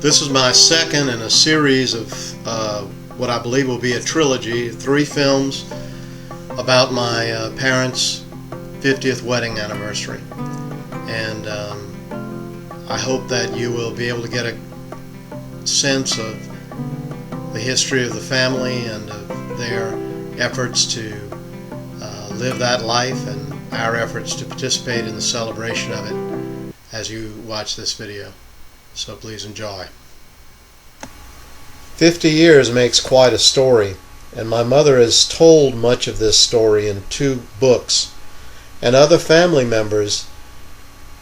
This is my second in a series of what I believe will be a trilogy, 3 films about my parents' 50th wedding anniversary. And I hope that you will be able to get a sense of the history of the family and of their efforts to live that life and our efforts to participate in the celebration of it as you watch this video. So please enjoy. 50 years makes quite a story, and my mother has told much of this story in 2 books, and other family members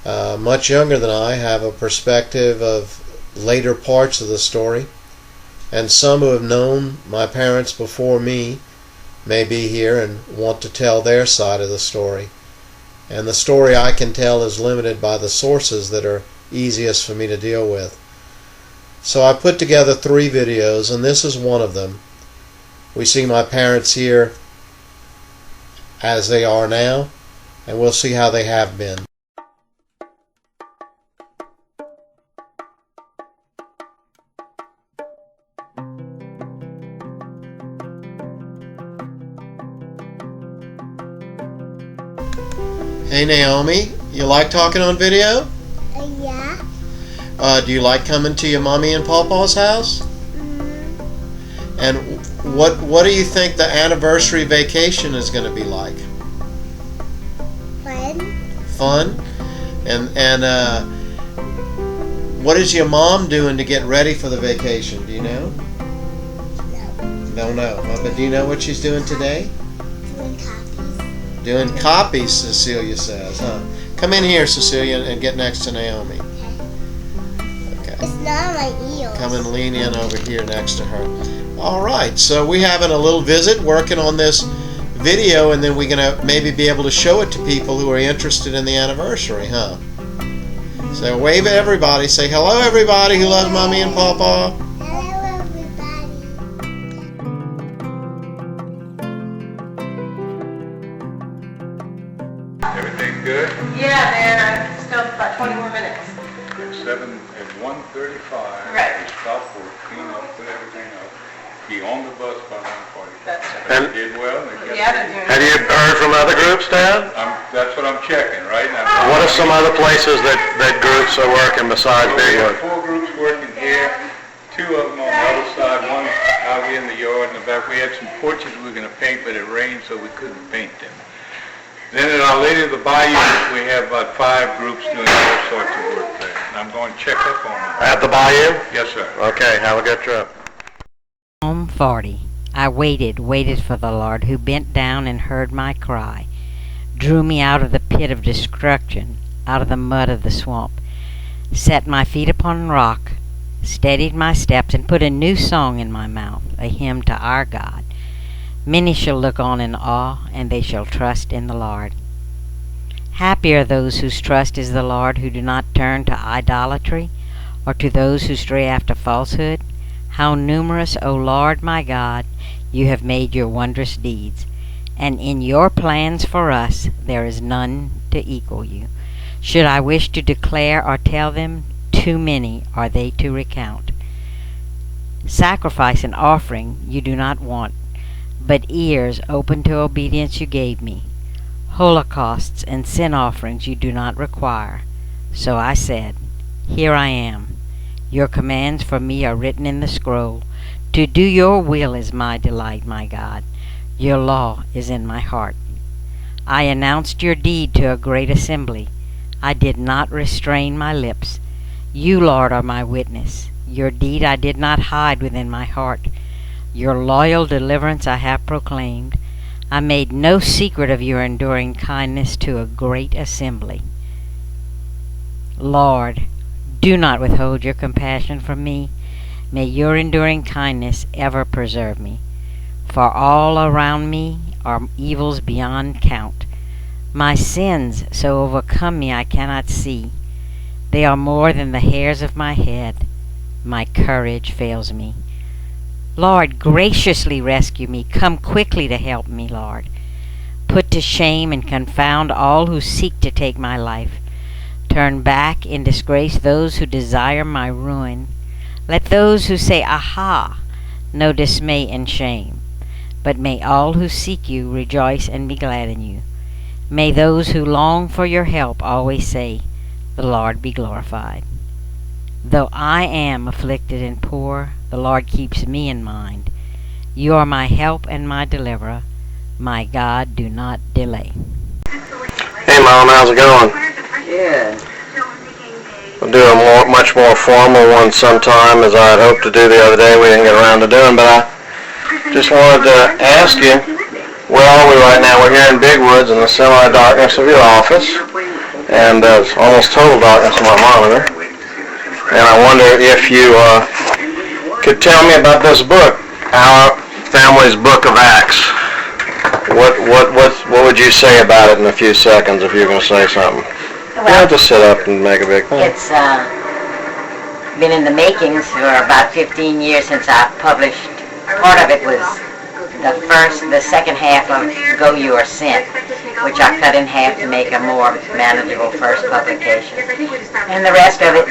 much younger than I have a perspective of later parts of the story, and some who have known my parents before me may be here and want to tell their side of the story. And the story I can tell is limited by the sources that are easiest for me to deal with. So I put together 3 videos, and this is one of them. We see my parents here as they are now, and we'll see how they have been. Hey Naomi, you like talking on video? Yeah. Do you like coming to your mommy and papa's house? Mm-hmm. And what do you think the anniversary vacation is going to be like? Fun. Fun? And what is your mom doing to get ready for the vacation? Do you know? No. No. But do you know what she's doing today? Doing copies. Doing copies, Cecilia says, huh? Come in here, Cecilia, and get next to Naomi. Okay. It's not my ears. Come and lean in over here next to her. All right, so we're having a little visit, working on this video, and then we're going to maybe be able to show it to people who are interested in the anniversary, huh? So wave at everybody. Say hello, everybody who loves Mommy and Papa. Hello, everybody. Everything good? Yeah, man, I still have about 20 more minutes. At 1:35. Right. We stop for clean up, put everything up. Be on the bus by 1:45. That's And they did well. Yeah, they're doing Have you heard from other groups, Dad? That's what I'm checking right now. What are some other places that groups are working besides We have Bigwood? 4 groups working here. 2 of them on the other side. One out here in the yard in the back. We had some porches we were going to paint, but it rained, so we couldn't paint them. Then at Our Lady of the Bayou, we have about 5 groups doing all sorts of work there. And I'm going to check up on them. At the Bayou? Yes, sir. Okay, have a good trip. Psalm 40. I waited for the Lord, who bent down and heard my cry, drew me out of the pit of destruction, out of the mud of the swamp, set my feet upon rock, steadied my steps, and put a new song in my mouth, a hymn to our God. Many shall look on in awe, and they shall trust in the Lord. Happy are those whose trust is the Lord, who do not turn to idolatry, or to those who stray after falsehood. How numerous, O Lord my God, you have made your wondrous deeds, and in your plans for us there is none to equal you. Should I wish to declare or tell them, too many are they to recount. Sacrifice and offering you do not want, but ears open to obedience you gave me. Holocausts and sin offerings you do not require. So I said, here I am. Your commands for me are written in the scroll. To do your will is my delight, my God. Your law is in my heart. I announced your deed to a great assembly. I did not restrain my lips. You, Lord, are my witness. Your deed I did not hide within my heart. Your loyal deliverance I have proclaimed. I made no secret of your enduring kindness to a great assembly. Lord, do not withhold your compassion from me. May your enduring kindness ever preserve me. For all around me are evils beyond count. My sins so overcome me I cannot see. They are more than the hairs of my head. My courage fails me. Lord, graciously rescue me. Come quickly to help me, Lord. Put to shame and confound all who seek to take my life. Turn back in disgrace those who desire my ruin. Let those who say, "Aha," know dismay and shame. But may all who seek you rejoice and be glad in you. May those who long for your help always say, "The Lord be glorified." Though I am afflicted and poor, the Lord keeps me in mind. You are my help and my deliverer. My God, do not delay. Hey Mom, how's it going? Good. We'll do a much more formal one sometime, as I had hoped to do the other day. We didn't get around to doing, but I just wanted to ask you, where are we right now? We're here in Big Woods in the semi-darkness of your office, and it's almost total darkness on my monitor. And I wonder if you could tell me about this book, Our Family's Book of Acts. What would you say about it in a few seconds if you're going to say something? Well, Just sit up and make a big thing. it's been in the makings for about 15 years since I published. Part of it was the second half of Go You Are Sent, which I cut in half to make a more manageable first publication. And the rest of it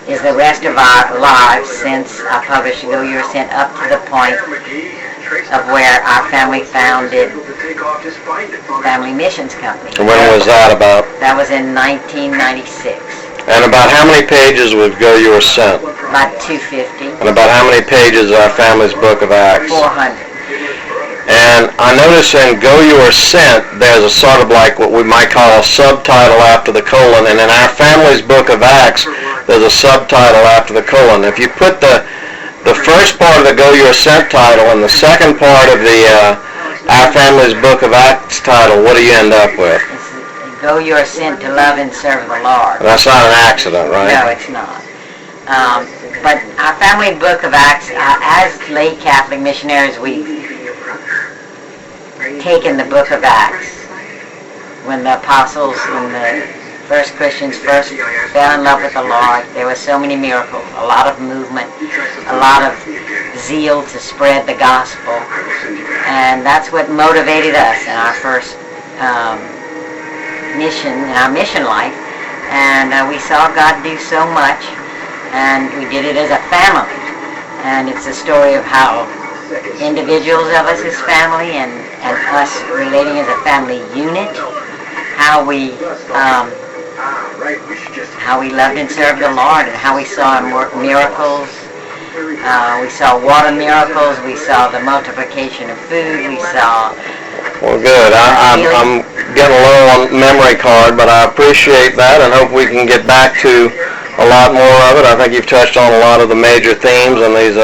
is the rest of our lives since I published Go You Are Sent up to the point of where our family founded Family Missions Company. And when was that about? That was in 1996. And about how many pages would Go You Are Sent? About 250. And about how many pages is Our Family's Book of Acts? 400. And I notice in Go You Are Sent, there's a sort of like what we might call a subtitle after the colon, and in Our Family's Book of Acts, there's a subtitle after the colon. If you put the first part of the Go You Are Sent title and the second part of the Our Family's Book of Acts title, what do you end up with? Go You Are Sent to Love and Serve the Lord. That's not an accident, right? No, it's not. But Our Family Book of Acts, as lay Catholic missionaries, we've taken the Book of Acts. When the apostles, when the first Christians first fell in love with the Lord, there were so many miracles, a lot of movement, a lot of zeal to spread the gospel. And that's what motivated us in our first mission, in our mission life. And we saw God do so much, and we did it as a family. And it's a story of how individuals of us as family and us relating as a family unit, how we loved and served the Lord, and how we saw Him work miracles. We saw water miracles. We saw the multiplication of food. We saw. Well, good. I'm getting low on memory card, but I appreciate that and hope we can get back to a lot more of it. I think you've touched on a lot of the major themes in these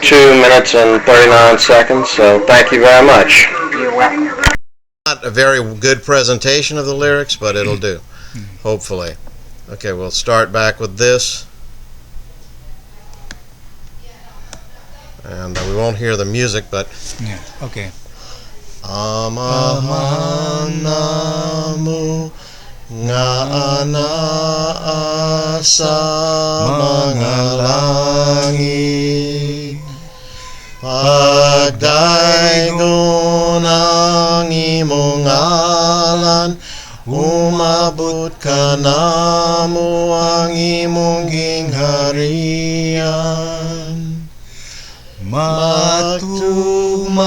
2 minutes and 39 seconds, so thank you very much. You're welcome. Not a very good presentation of the lyrics, but it'll do, hopefully. Okay, we'll start back with this. And we won't hear the music, but... Yeah, okay. Amahan namu nga anaa sa mga langit, pagdaigon ang imong ngalan, umabot ka namo ang imong gingharian. Matugman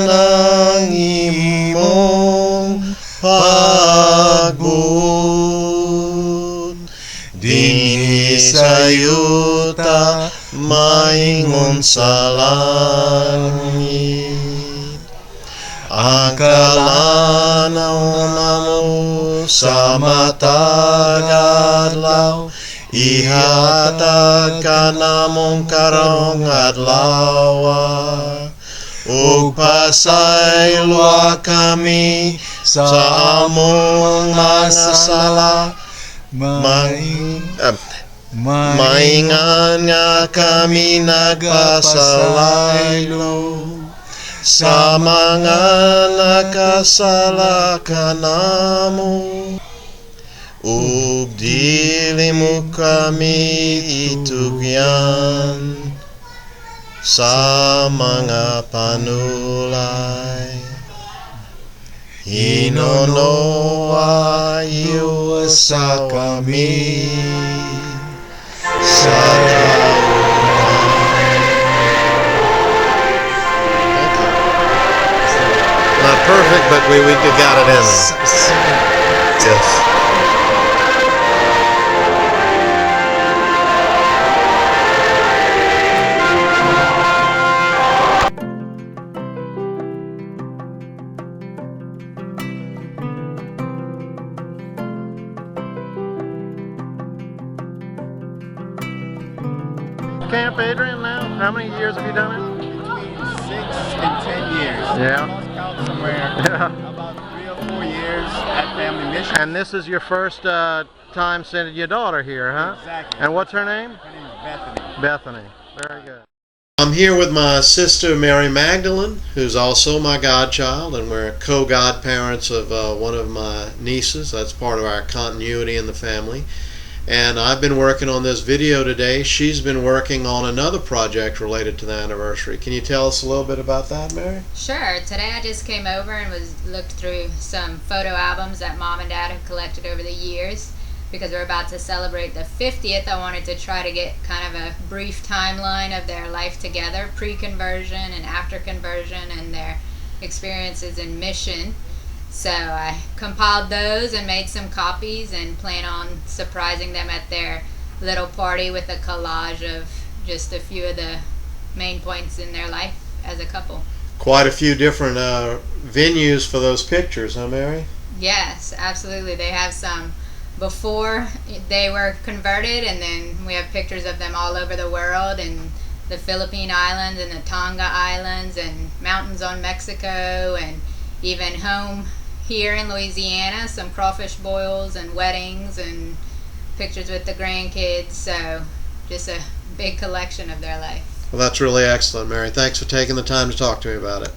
ang imong pagbut, dinhi sa yuta maingon sa langit. Ang kalanaw namo sa matag adlaw, ihatag ka namong karong adlaw, ug pasaylwa kami sa among masasala. Maingan nga kami nagpasalaylo sa mga nakasala kanamo. Ug dili mo kami itugyan sa mga panulay. Hinonoa iyo sa kami Not perfect, but we got it in there. Yes. Camp Adrian now? How many years have you done it? Between 6 and 10 years. Yeah. Lost count somewhere. Yeah. About 3 or 4 years at Family Mission. And this is your first time sending your daughter here, huh? Exactly. And what's her name? Her name is Bethany. Bethany. Very good. I'm here with my sister Mary Magdalene, who's also my godchild, and we're co-godparents of one of my nieces. That's part of our continuity in the family. And I've been working on this video today. She's been working on another project related to the anniversary. Can you tell us a little bit about that, Mary? Sure. Today I just came over and looked through some photo albums that Mom and Dad have collected over the years. Because we're about to celebrate the 50th, I wanted to try to get kind of a brief timeline of their life together, pre-conversion and after conversion, and their experiences in mission. So I compiled those and made some copies and plan on surprising them at their little party with a collage of just a few of the main points in their life as a couple. Quite a few different venues for those pictures, huh, Mary? Yes, absolutely. They have some before they were converted, and then we have pictures of them all over the world, in the Philippine Islands and the Tonga Islands and mountains on Mexico, and even home here in Louisiana, some crawfish boils and weddings and pictures with the grandkids. So just a big collection of their life. Well, that's really excellent, Mary. Thanks for taking the time to talk to me about it.